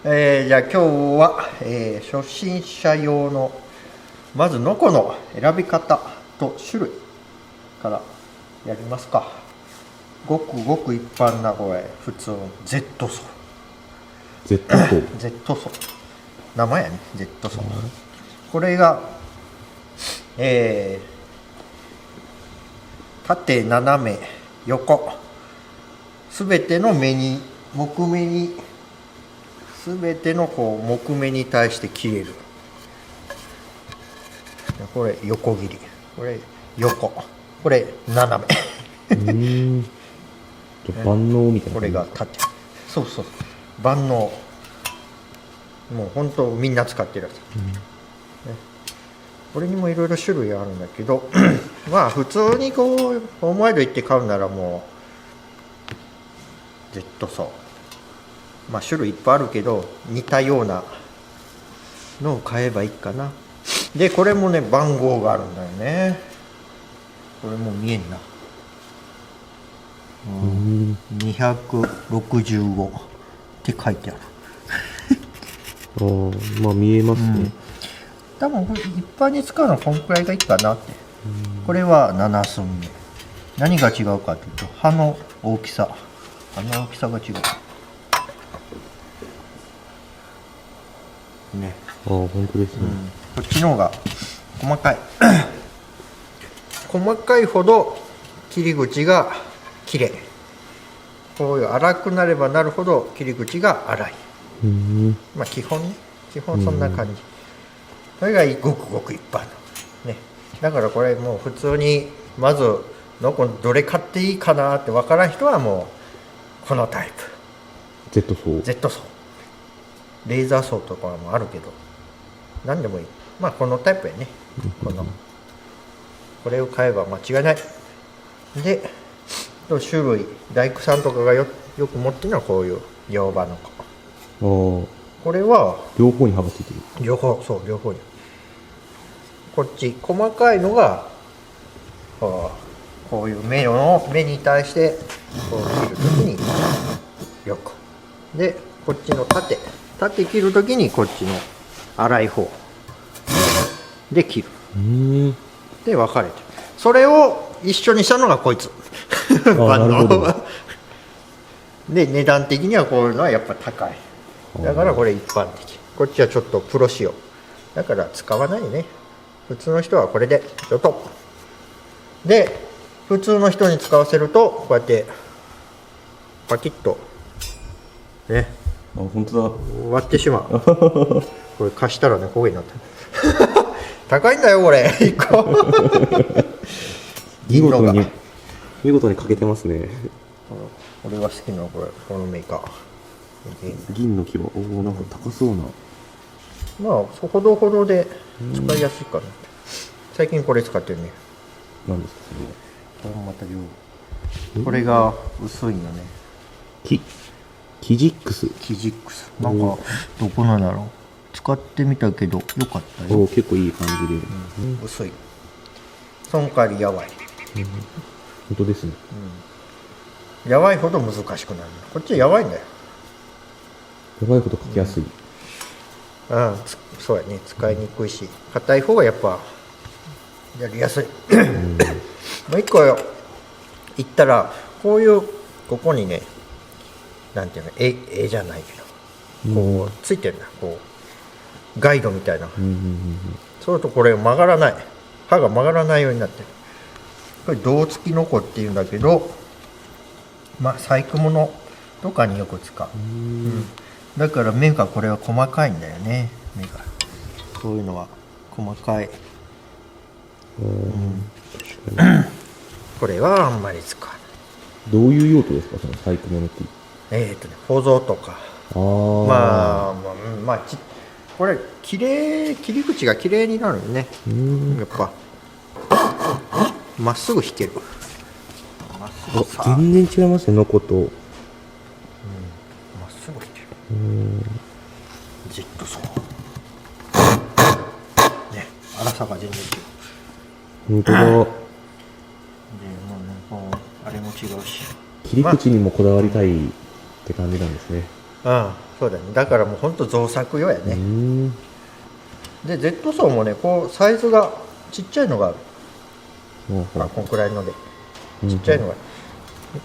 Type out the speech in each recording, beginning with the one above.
じゃあ今日は、初心者用のまずノコの選び方と種類からやりますか。ごくごく一般なこれ普通の Z 層 Z 層Z 層名前やね Z 層、これが、縦斜め横すべての目に木目にすべてのこう木目に対して切れる。これ横切り、これ横、これ斜め万能みたいな。これが縦。そうそう、万能。もう本当みんな使ってるやつ、これにもいろいろ種類あるんだけどまあ普通にこうホームワイド行って買うならもう Z 層、まあ種類いっぱいあるけど似たようなのを買えばいいかな。でこれもね番号があるんだよね。これもう見えんな、265って書いてある。まあ見えますね、多分これ一般に使うのはこんくらいがいいかなって。これは7寸目。何が違うかというと刃の大きさ、刃の大きさが違うね。本当ですね、こっちの方が細かい細かいほど切り口が綺麗。こういう粗くなればなるほど切り口が粗い。まあ基本そんな感じ。それがごくごく一般のね。だからこれもう普通にまずどれ買っていいかなって分からん人はもうこのタイプ Z 層 Z 層、レーザー層とかもあるけど何でもいい。まあこのタイプやね。これを買えば間違いない。で種類大工さんとかがよく持ってるのはこういう両刃の子。これは両方に刃がついてる。両方に。こっち細かいのがこういう目に対してこう切るときによく。でこっちの縦切るときにこっちの粗い方で切る。で分かれてる。それを一緒にしたのがこいつ万能で値段的にはこういうのはやっぱ高い。だからこれ一般的。こっちはちょっとプロ仕様だから使わないね。普通の人はこれでちょっとで普通の人に使わせるとこうやってパキッとね、本当だ、割ってしまうこれ貸したらね焦げになった高いんだよこれ1個見事に欠けてますね。俺が好きなのこのメーカー銀の牙、なんか高そうな。まあほどほどで使いやすいかな。最近これ使ってるね。何ですかそれは。これもまたこれが薄いよね。キジックスなんかどこなんだろう。使ってみたけどよかったよ。結構いい感じで、薄い。その代わりやわい。本当ですね、やわいほど難しくなる。こっちはやわいんだよ。やばいこと書きやすい。そうやね。使いにくいし硬い方がやっぱやりやすいもう一個言ったらこういうここにねなんていうの絵じゃないけどこうついてるんだ。こうガイドみたいな、そうするとこれ曲がらない、刃が曲がらないようになってる。これ胴付きノコっていうんだけどまあ細工物とかによく使う、だから目がこれは細かいんだよね。目がこういうのは細かい、これはあんまり使わない。どういう用途ですかその細工物って。保存とかまあこれ切り口が綺麗になるよね。やっぱまっすぐ引ける。全然違いますねノコと。まっすぐ引ける。じっとそうね、粗さが全然違う。本当だ。でもうねあれも違うし切り口にもこだわりたいって感じなんですね。そうだね、だからもうほんと造作用やね。で Z 層もね、こうサイズがちっちゃいのがある。まあこんくらいのでちっちゃいのが、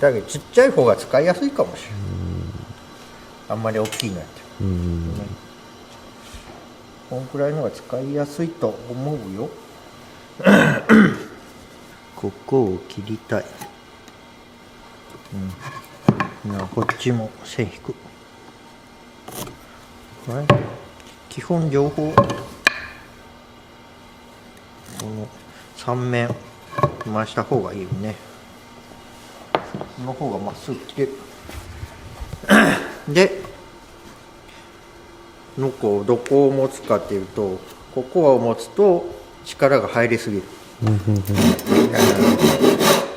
だけどちっちゃい方が使いやすいかもしれない。あんまり大きいのやって、ね、こんくらいのが使いやすいと思うよ。ここを切りたい。こっちも線引く。はい、基本両方この3面回した方がいいよね。その方がまっすぐ切れる。でどこを持つかっていうと、ここを持つと力が入りすぎる。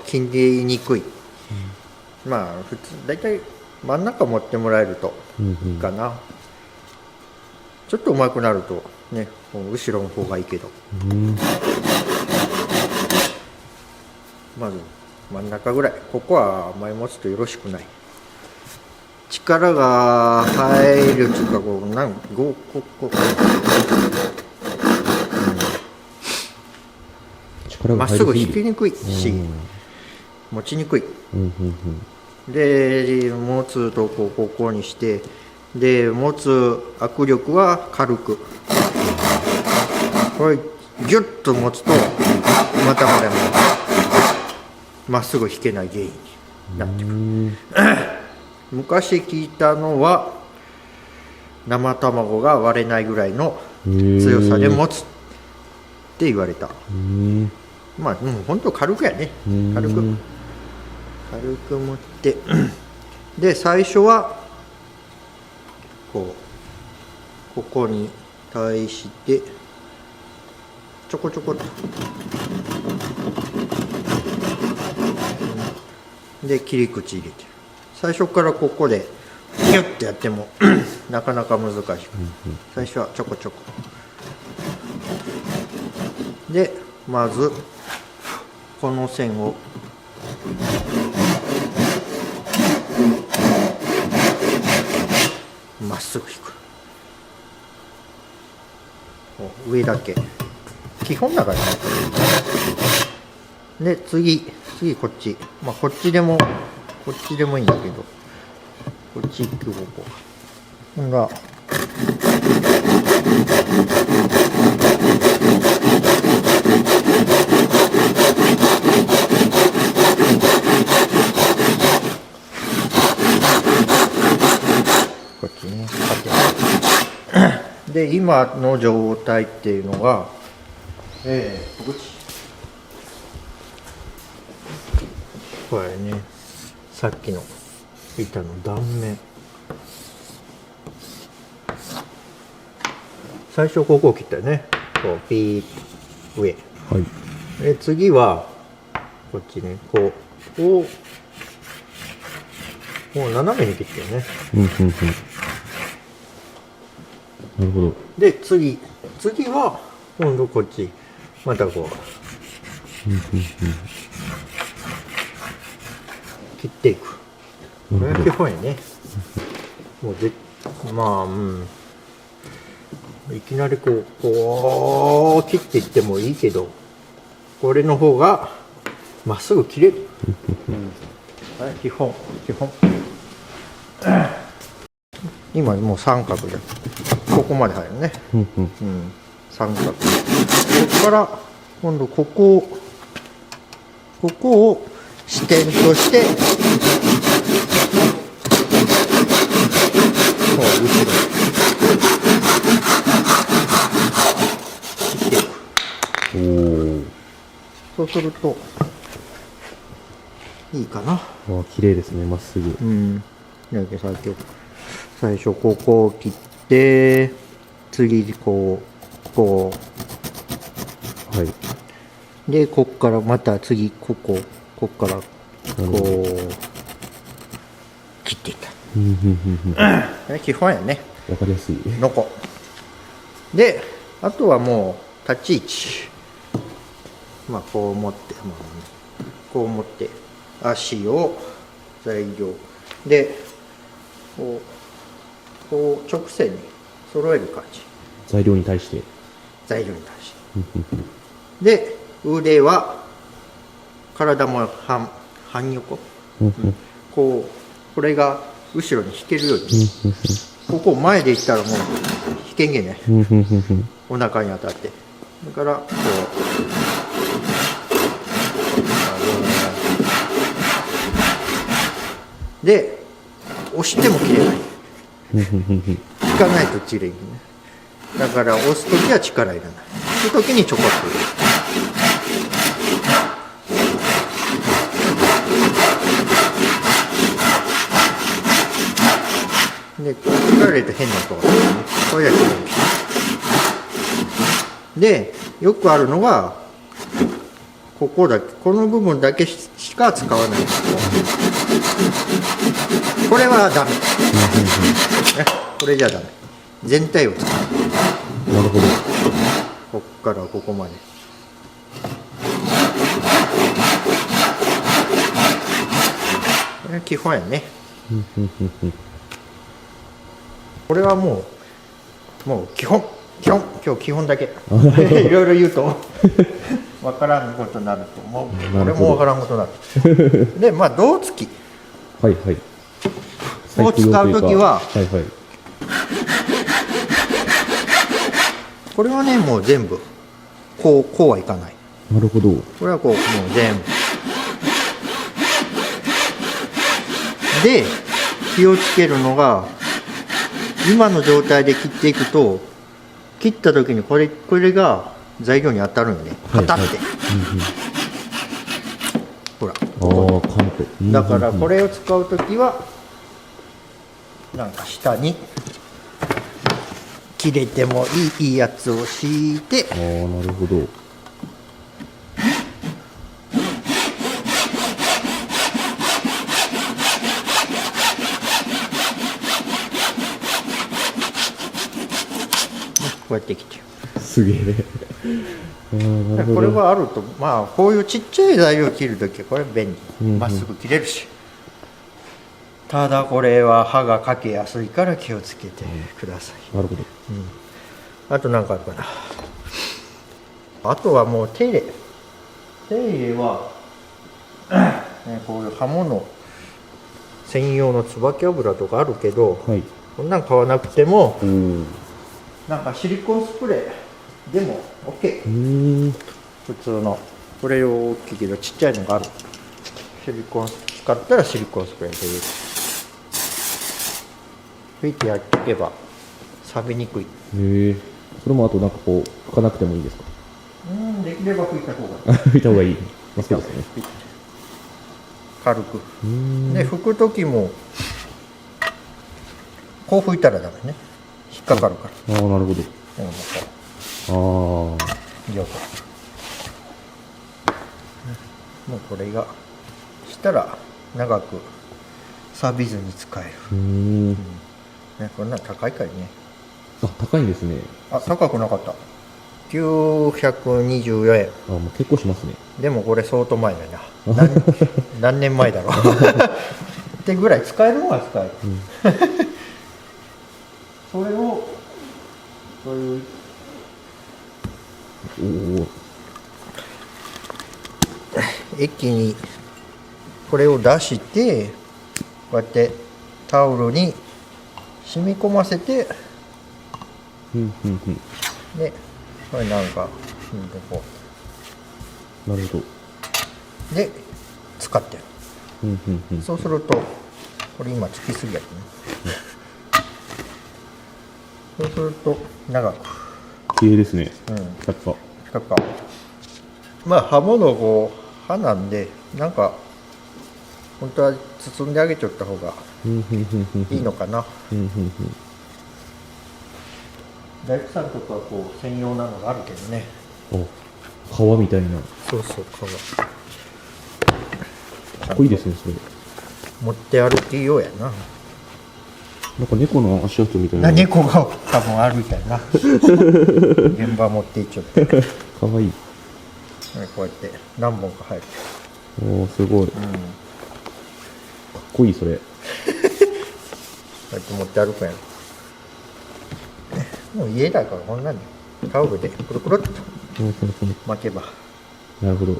切りにくい。まあ普通だいたい真ん中持ってもらえるといいかな。ちょっと上手くなるとね、後ろの方がいいけど、まず真ん中ぐらい。ここは前持つとよろしくない。力が入るっていうか、こうまっすぐ引きにくいし、持ちにくい。で持つとここにして、で持つ握力は軽く、これギュッと持つとまたこれもまっすぐ引けない原因になってくる。昔聞いたのは、生卵が割れないぐらいの強さで持つって言われた。まあ本当軽くやね。軽く持ってで最初はここに対してちょこちょこっと、で切り口入れて、最初からここでギュッてやってもなかなか難しい。最初はちょこちょこで、まずこの線をまっすぐ引く。上だけ基本だからね。で次こっち、まあこっちでもいいんだけど、こっち行く方向がこっちね。で今の状態っていうのが、これね、さっきの板の断面、最初ここを切ったよね。こうピーッ上、で次はこっちね、こう斜めに切ったよね。なるほど。で次は今度こっちまたこう切っていく。これが基本やね。もういきなりこう切っていってもいいけど、これの方がまっすぐ切れる。基本今もう三角でここまで入るね。三角。ここから今度ここを支点として後ろ切っていく。そうするといいかな。綺麗ですね、まっすぐ。だけど最初ここを切って、次こうでこっからまた次こっからこう切っていった。基本やね。わかりやすい。のこで、あとはもう立ち位置、こう持って足を材料でこうこう直線に揃える感じ、材料に対して。材料に対してで腕は体も半横、こうこれが後ろに引けるように、ここ前でいったらもう引けんげね、お腹に当たって、だからこうで押しても切れない引かないと切れんね、だから押すときは力いらない、そういうときにちょこっと入れる。で、切られると変な音がするね。これだけで、よくあるのが、ここだけ、この部分だけしか使わない。これはダメ。これじゃダメ。全体を使う。なるほど。こっからここまで。これ基本やね。これはもう基本今日基本だけいろいろ言うとわからんことになると思う。俺もわからんことになるで、まあ胴付きはいはい。を使うときは、はいはい。これはねもう全部こうはいかない。なるほど。これはこうもう全部で、気をつけるのが、今の状態で切っていくと、切った時にこれが材料に当たるんで、パタって、ほら、ああ、カント。だからこれを使う時はなんか下に切れてもいいやつを敷いて、ああ、なるほど。こうやって切ってる。すげえ。なるほど。これはあると、まあこういうちっちゃい材料を切るときはこれ便利、まっすぐ切れるし、ただこれは刃がかけやすいから気をつけてください。なるほど。あと何かあるかな。あとはもう手入れはね、こういう刃物専用の椿油とかあるけど、はい。こんなん買わなくてもうん。なんかシリコンスプレーでも OK。普通のこれ大きいけどちっちゃいのがある。シリコン使ったらシリコンスプレーでいう拭いてやっておけば錆びにくい。へえ。それもあとなんかこう拭かなくてもいいですか？できれば拭いた方がいい。拭いた方がいい。まあ、そうですね。軽くで拭く時もこう拭いたらダメね、引っかかるから。ああ、なるほど。ああ。もうこれがしたら長く錆びずに使える。ね、こんなん高いからね。あ、高いんですね。あ、高くなかった。924円。あ、もう結構しますね。でもこれ相当前だな。何年前だろうってぐらい使えるのは使える、それをそういう液にこれを出してこうやってタオルに染み込ませて、でこれなんかこなるほど。うで使ってる。そうするとこれ今つきすぎやったね、そうすると長く綺麗ですね。やっぱピカピカ。まあ刃物こう刃なんでなんか本当は包んであげちゃった方がいいのかな。大工さんとかはこう専用なのがあるけどね。お、革みたいな。そうそう、革。かっこいいですね、それ。持って歩きようやな。なんか猫の足跡みたいな。猫が多分歩いたよな。現場持っていっちゃって。かわいい。こうやって何本か入る。おー、すごい。かっこいい、それ。こうやって持って歩くやん。もう家だからこんなにタオルでくるくるっとうんうんうん巻けば、なるほど。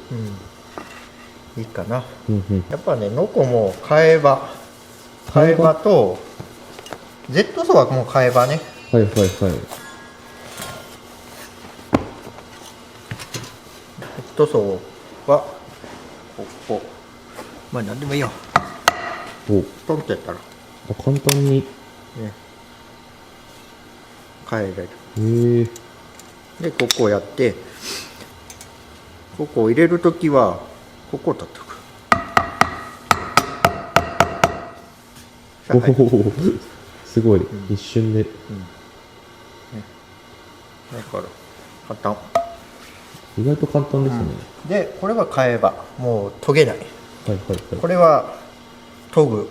いいかな。うんうん。やっぱねノコも替え刃と Z ソはもう替え刃ね。はいはいはい。 Z ソはこまあ何でもいいよ。お、トンってやったらね簡単に。変えられる。へえ。でここをやって、ここを入れるときはここを叩く。おお、すごい、一瞬で。だから簡単。意外と簡単ですね。でこれは替え刃、もう研げない。はいはいはい。これは研ぐ、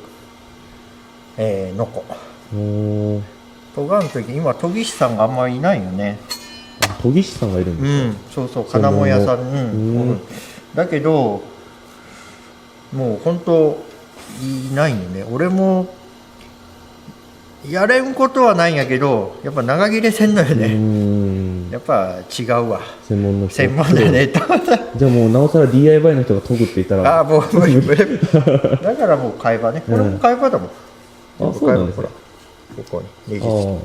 ノコ。おー、研がんとき今研ぎ師さんがあんまりいないよね。あ、研ぎ師さんがいるんですか。そうそう、金物屋さん、だけどもう本当いないよね。俺もやれんことはないんやけど、やっぱ長切れせんのよね。やっぱ違うわ、専門の人。専門だね。じゃあもうなおさら DIY の人が研ぐって言ったら。ああもう無理無理だからもう替え刃ね。これも替え刃だもん。あ、そうなんですか。ほらここにネジ付き。も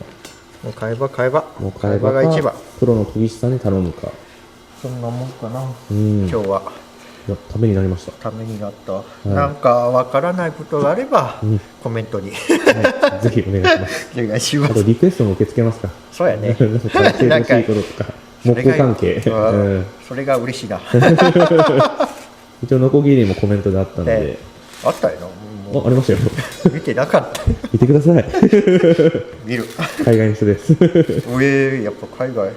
う替え刃替え刃。もう替え刃が一番。プロの研ぎ師さんに頼むか。そんなもんかな。今今日は。いや、ためになりました。ためになった。なんかわからないことがあれば、コメントに、はい、ぜひお願いします。お願いしまあとす。リクエストも受け付けますか。そうやね。なんか教えてほしいこととか、木工関係。それが嬉しいな。一応ノコギリもコメントであったので。あったよな。ありましたよ。見てなかった。見てください。見る。海外の人です。やっぱ海外。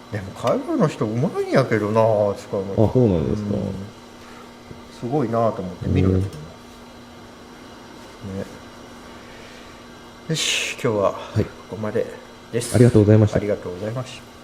でも海外の人うまいんやけどな、使うの。あ、そうなんですか。すごいなと思って見るんだけど、よし、今日はここまでです。ありがとうございました。ありがとうございました。